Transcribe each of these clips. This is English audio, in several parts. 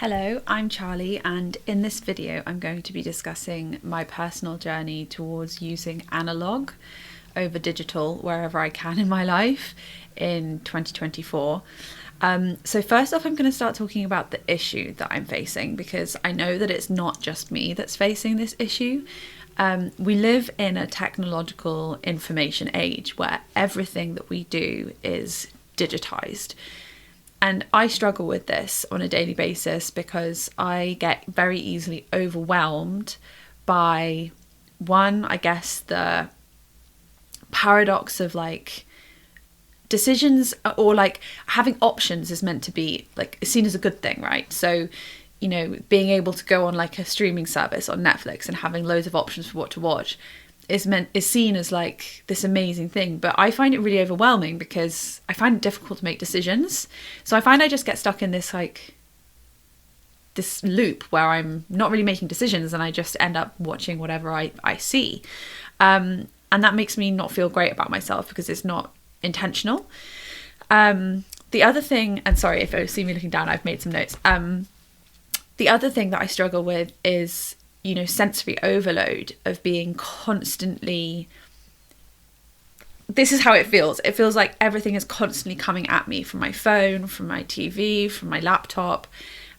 Hello, I'm Charlie, and in this video I'm going to be discussing my personal journey towards using analogue over digital wherever I can in my life in 2024. So first off, I'm going to start talking about the issue that I'm facing, because I know that it's not just me that's facing this issue. We live in a technological information age where everything that we do is digitized. And I struggle with this on a daily basis because I get very easily overwhelmed by, one, I guess, the paradox of decisions, or having options is meant to be seen as a good thing, right? So, being able to go on a streaming service on Netflix and having loads of options for what to watch is seen as this amazing thing. But I find it really overwhelming because I find it difficult to make decisions. So I find I just get stuck in this this loop where I'm not really making decisions and I just end up watching whatever I see. And that makes me not feel great about myself because it's not intentional. The other thing, and sorry if you see me looking down, I've made some notes. The other thing that I struggle with is sensory overload of being constantly, this is how it feels. It feels like everything is constantly coming at me from my phone, from my TV, from my laptop.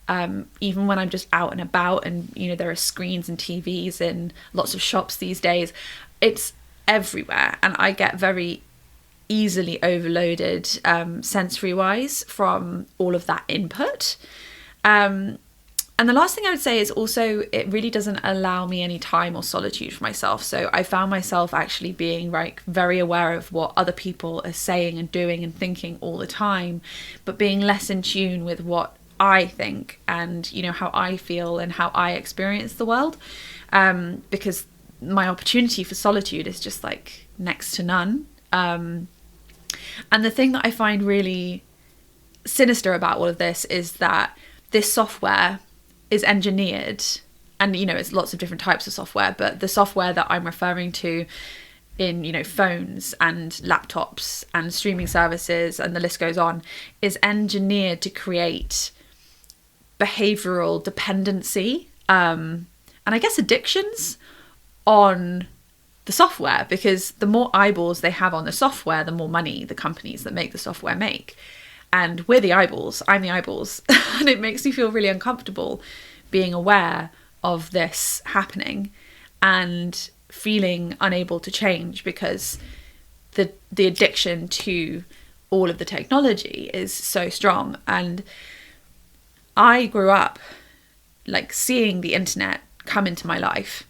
Even when I'm just out and about and, there are screens and TVs in lots of shops these days, it's everywhere. And I get very easily overloaded sensory wise from all of that input. And the last thing I would say is also it really doesn't allow me any time or solitude for myself. So I found myself actually being very aware of what other people are saying and doing and thinking all the time, but being less in tune with what I think and, how I feel and how I experience the world. Because my opportunity for solitude is just next to none. And the thing that I find really sinister about all of this is that this software is engineered, and it's lots of different types of software, but the software that I'm referring to in phones and laptops and streaming services, and the list goes on, is engineered to create behavioral dependency and I guess addictions on the software, because the more eyeballs they have on the software, the more money the companies that make the software make. And we're the eyeballs, I'm the eyeballs. And it makes me feel really uncomfortable being aware of this happening and feeling unable to change because the addiction to all of the technology is so strong. And I grew up seeing the internet come into my life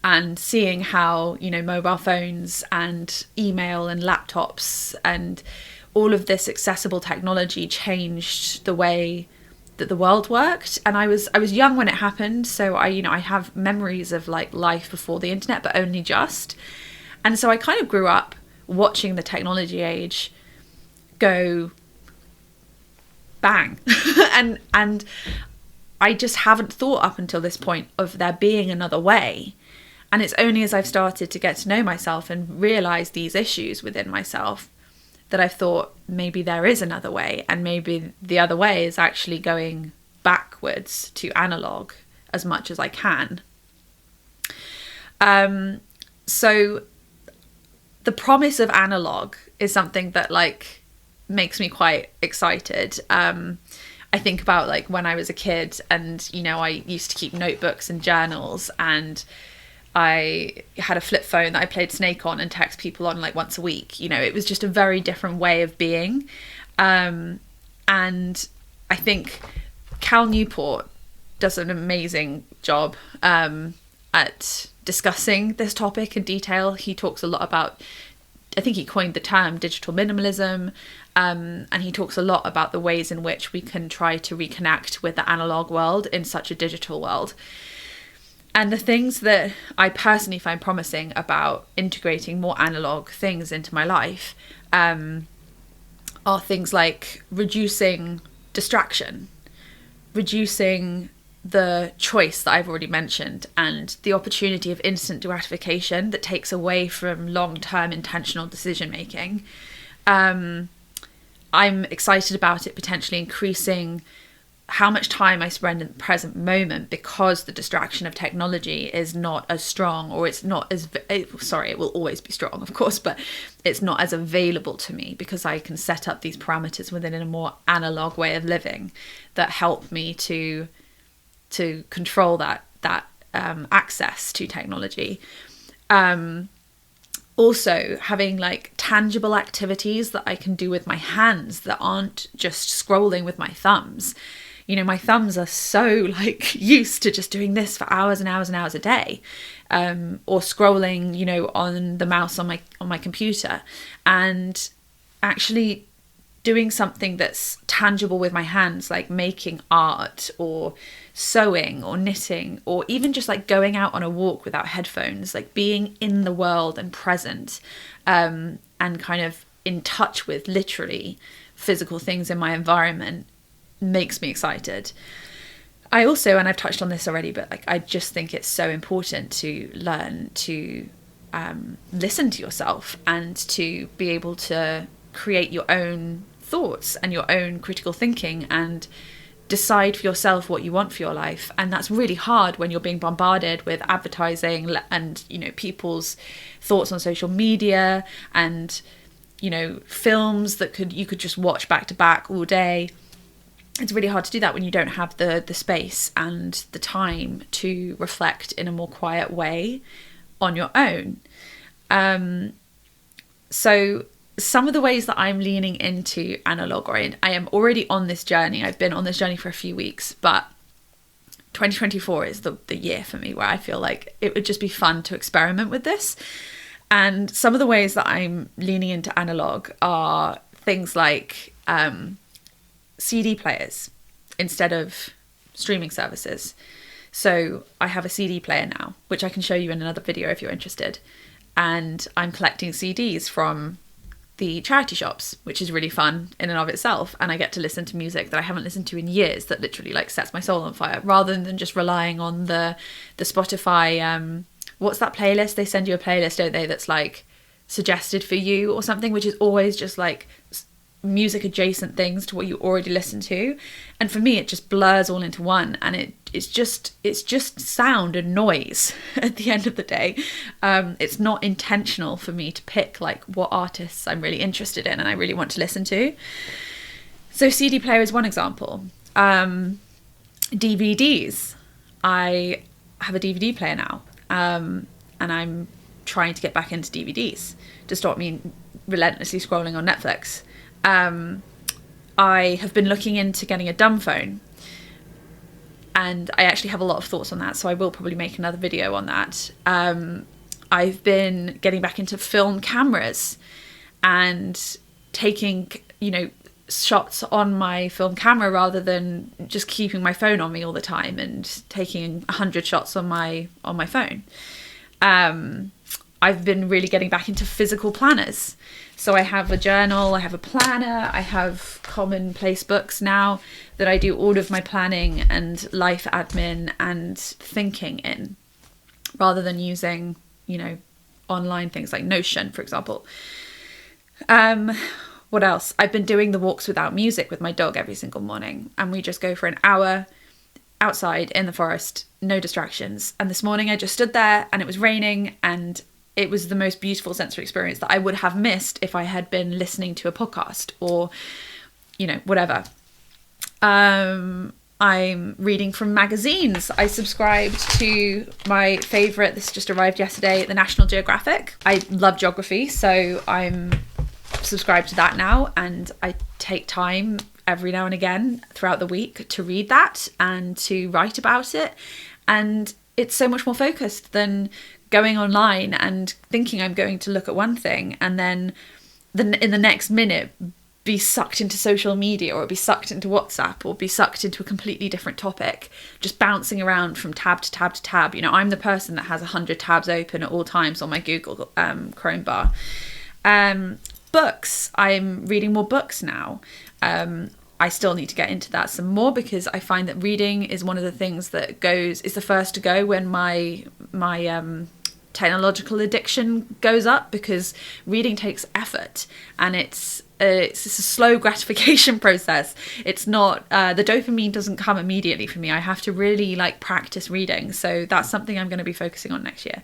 and seeing how, mobile phones and email and laptops and all of this accessible technology changed the way that the world worked. And I was young when it happened, so I have memories of life before the internet, but only just. And so I kind of grew up watching the technology age go bang. and I just haven't thought up until this point of there being another way. And it's only as I've started to get to know myself and realize these issues within myself that I've thought maybe there is another way, and maybe the other way is actually going backwards to analogue as much as I can. So the promise of analogue is something that makes me quite excited. I think about when I was a kid and, I used to keep notebooks and journals, and I had a flip phone that I played Snake on and text people on once a week. It was just a very different way of being. And I think Cal Newport does an amazing job at discussing this topic in detail. He talks a lot about, I think he coined the term digital minimalism, and he talks a lot about the ways in which we can try to reconnect with the analog world in such a digital world. And the things that I personally find promising about integrating more analog things into my life are things like reducing distraction, reducing the choice that I've already mentioned, and the opportunity of instant gratification that takes away from long-term intentional decision making. I'm excited about it potentially increasing how much time I spend in the present moment, because the distraction of technology is not as strong, or it's not as, sorry, it will always be strong, of course, but it's not as available to me because I can set up these parameters within a more analog way of living that help me to control that access to technology. Also having like tangible activities that I can do with my hands that aren't just scrolling with my thumbs. You know, my thumbs are so like used to just doing this for hours and hours and hours a day, or scrolling, you know, on the mouse on my computer, and actually doing something that's tangible with my hands, like making art or sewing or knitting, or even just like going out on a walk without headphones, like being in the world and present, and kind of in touch with literally physical things in my environment, makes me excited. I also, and I've touched on this already, but like I just think it's so important to learn to listen to yourself and to be able to create your own thoughts and your own critical thinking and decide for yourself what you want for your life. And that's really hard when you're being bombarded with advertising and, you know, people's thoughts on social media and, you know, films that you could just watch back to back all day. It's really hard to do that when you don't have the space and the time to reflect in a more quiet way on your own. So some of the ways that I'm leaning into analog, or I am already on this journey. I've been on this journey for a few weeks, but 2024 is the year for me where I feel like it would just be fun to experiment with this. And some of the ways that I'm leaning into analog are things like CD players instead of streaming services. So I have a CD player now, which I can show you in another video if you're interested. And I'm collecting CDs from the charity shops, which is really fun in and of itself. And I get to listen to music that I haven't listened to in years that literally like sets my soul on fire, rather than just relying on the Spotify, what's that playlist? They send you a playlist, don't they, that's like suggested for you or something, which is always just like music adjacent things to what you already listen to. And for me, it just blurs all into one, and it's just sound and noise at the end of the day. It's not intentional for me to pick like what artists I'm really interested in and I really want to listen to. So CD player is one example. DVDs. I have a DVD player now, and I'm trying to get back into DVDs to stop me relentlessly scrolling on Netflix. I have been looking into getting a dumb phone, and I actually have a lot of thoughts on that, so I will probably make another video on that. I've been getting back into film cameras and taking, you know, shots on my film camera rather than just keeping my phone on me all the time and taking 100 shots on my phone. I've been really getting back into physical planners. So I have a journal, I have a planner, I have commonplace books now that I do all of my planning and life admin and thinking in, rather than using, you know, online things like Notion, for example. What else? I've been doing the walks without music with my dog every single morning, and we just go for an hour outside in the forest, no distractions. And this morning I just stood there and it was raining, and it was the most beautiful sensory experience that I would have missed if I had been listening to a podcast or, you know, whatever. I'm reading from magazines. I subscribed to my favourite, this just arrived yesterday, the National Geographic. I love geography, so I'm subscribed to that now, and I take time every now and again throughout the week to read that and to write about it. And it's so much more focused than going online and thinking I'm going to look at one thing and then in the next minute be sucked into social media, or be sucked into WhatsApp, or be sucked into a completely different topic, just bouncing around from tab to tab to tab. You know, I'm the person that has 100 tabs open at all times on my Google Chrome bar. Books. I'm reading more books now. I still need to get into that some more, because I find that reading is one of the things that is the first to go when my technological addiction goes up, because reading takes effort, and it's it's a slow gratification process. It's not, the dopamine doesn't come immediately for me. I have to really like practice reading. So that's something I'm going to be focusing on next year.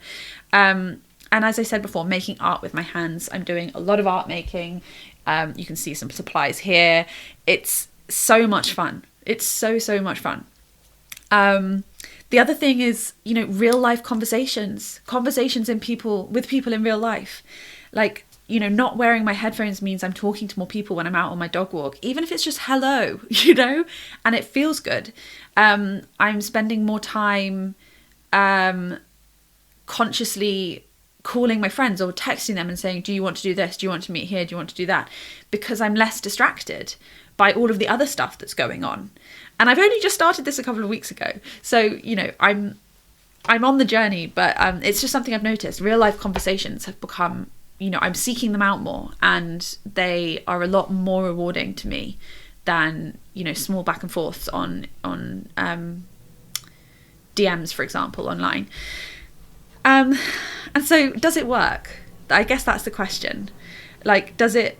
And as I said before, making art with my hands. I'm doing a lot of art making. You can see some supplies here. It's so much fun. It's so much fun. The other thing is, you know, real life conversations with people in real life. Like, you know, not wearing my headphones means I'm talking to more people when I'm out on my dog walk, even if it's just hello, you know, and it feels good. I'm spending more time consciously calling my friends or texting them and saying, do you want to do this? Do you want to meet here? Do you want to do that? Because I'm less distracted by all of the other stuff that's going on. And I've only just started this a couple of weeks ago. So, you know, I'm on the journey, but it's just something I've noticed. Real life conversations have become, you know, I'm seeking them out more, and they are a lot more rewarding to me than, you know, small back and forths on DMs, for example, online. And so does it work? I guess that's the question. Like, does it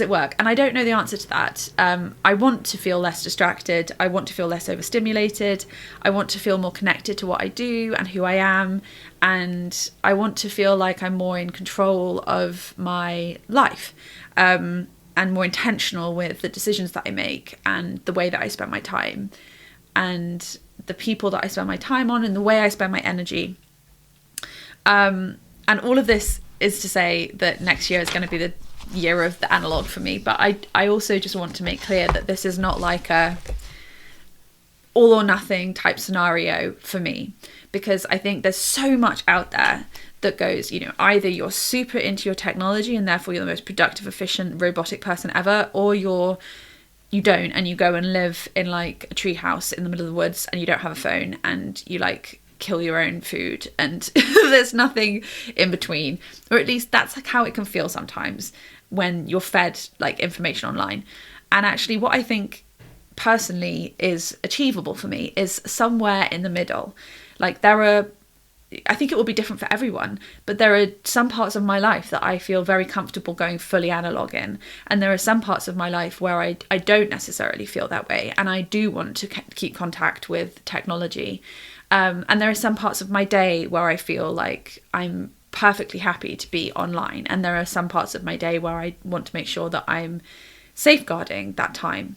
work? And I don't know the answer to that. I want to feel less distracted. I want to feel less overstimulated. I want to feel more connected to what I do and who I am. And I want to feel like I'm more in control of my life, and more intentional with the decisions that I make and the way that I spend my time and the people that I spend my time on and the way I spend my energy. And all of this is to say that next year is going to be the year of the analog for me, but I also just want to make clear that this is not like a all or nothing type scenario for me, because I think there's so much out there that goes, you know, either you're super into your technology and therefore you're the most productive, efficient, robotic person ever, or you don't, and you go and live in like a tree house in the middle of the woods and you don't have a phone and you like kill your own food, and there's nothing in between, or at least that's like how it can feel sometimes when you're fed like information online. And actually what I think personally is achievable for me is somewhere in the middle. Like I think it will be different for everyone, but there are some parts of my life that I feel very comfortable going fully analog in, and there are some parts of my life where I don't necessarily feel that way, and I do want to keep contact with technology. And there are some parts of my day where I feel like I'm perfectly happy to be online, and there are some parts of my day where I want to make sure that I'm safeguarding that time.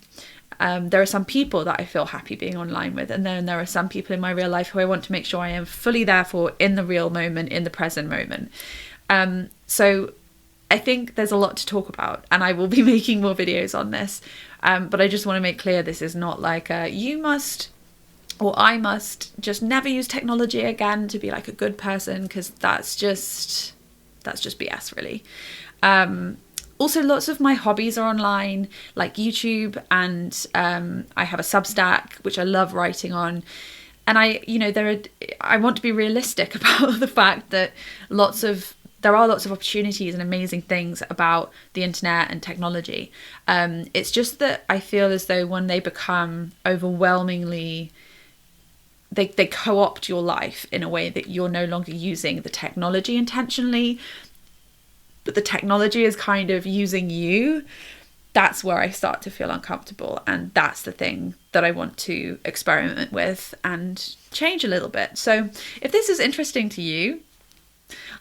There are some people that I feel happy being online with, and then there are some people in my real life who I want to make sure I am fully there for in the real moment, in the present moment. So I think there's a lot to talk about, and I will be making more videos on this. But I just want to make clear this is not like you must or I must just never use technology again to be like a good person, because that's just BS, really. Also, lots of my hobbies are online, like YouTube, and I have a Substack, which I love writing on. And I want to be realistic about the fact that there are lots of opportunities and amazing things about the internet and technology. It's just that I feel as though when they become overwhelmingly, they co-opt your life in a way that you're no longer using the technology intentionally, but the technology is kind of using you. That's where I start to feel uncomfortable, and that's the thing that I want to experiment with and change a little bit. So if this is interesting to you,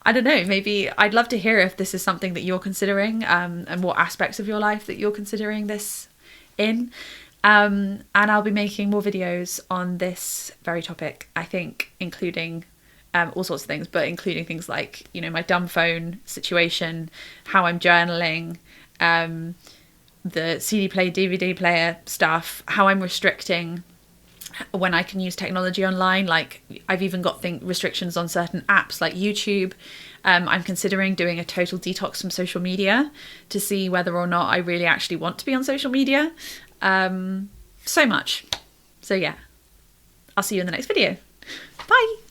I don't know, maybe I'd love to hear if this is something that you're considering, and what aspects of your life that you're considering this in. And I'll be making more videos on this very topic, I think, including all sorts of things, but including things like, you know, my dumb phone situation, how I'm journaling, the CD player, DVD player stuff, how I'm restricting when I can use technology online. Like, I've even got restrictions on certain apps like YouTube. I'm considering doing a total detox from social media to see whether or not I really actually want to be on social media. So much. So yeah, I'll see you in the next video. Bye.